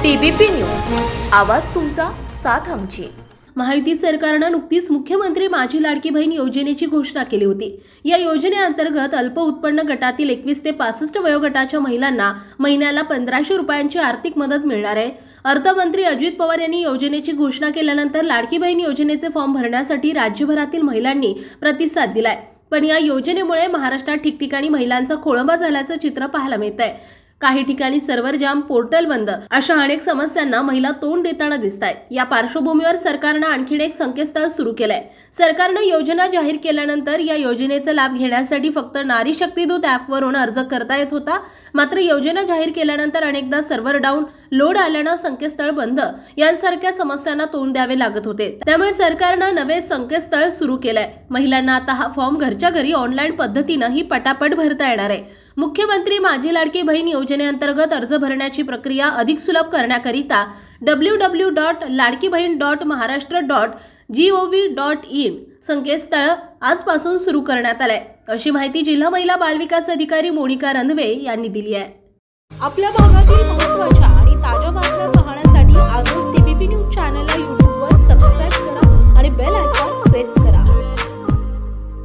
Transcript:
TBP news, आवाज तुमचा, साथ आमची। महायुती सरकारने नुकतीच मुख्यमंत्री माझी लाडकी बहीण योजनेची घोषणा केली होती। या योजनेअंतर्गत अल्प उत्पन्न गटातील 21 ते 65 वयोगटाच्या महिलांना महिन्याला 1500 रुपयांची आर्थिक मदत मिळणार आहे। अर्थमंत्री अजित पवार यांनी योजनेची घोषणा केल्यानंतर लाडकी बहीण योजनेचे फॉर्म भरण्यासाठी राज्यभरातील महिलांनी प्रतिसाद दिलाय। पण या योजनेमुळे महाराष्ट्रात ठिकठिकाणी महिलांचा खोळंबा झाल्याचं चित्र पाहायला मिळतंय। काही ठिकाणी सर्व्हर जाम, पोर्टल बंद अशा अनेक समस्यांना महिला तोंड देताना दिसतायत। या पार्श्वभूमीवर सरकारने आणखी एक संकेतस्थळ सुरू केलंय। सरकारने योजना जाहीर केल्यानंतर या योजनेचा लाभ घेण्यासाठी फक्त नारी शक्ती दूत ॲपवरून अर्ज करता येत होता। मात्र योजना जाहीर केल्यानंतर अनेकदा सर्व्हर डाऊन, लोड आल्याने संकेतस्थळ बंद यांसारख्या समस्यांना तोंड द्यावे लागत होते। त्यामुळे सरकारने नवे संकेतस्थळ सुरू केलंय। महिलांना आता हा फॉर्म घरच्या घरी ऑनलाईन पद्धतीनेही पटापट भरता येणार आहे। मुख्यमंत्री माझी लाडकी बहीण योजनेअंतर्गत अर्ज भरण्याची प्रक्रिया अधिक सुलभ करण्याकरिता www.ladkibahin.maharashtra.gov.in संकेतस्थळ आजपासून सुरू करण्यात आलंय, अशी माहिती जिल्हा महिला बाल विकास अधिकारी मोनिका रंधवे यांनी दिली आहे। आपल्या भागातील महत्त्वाच्या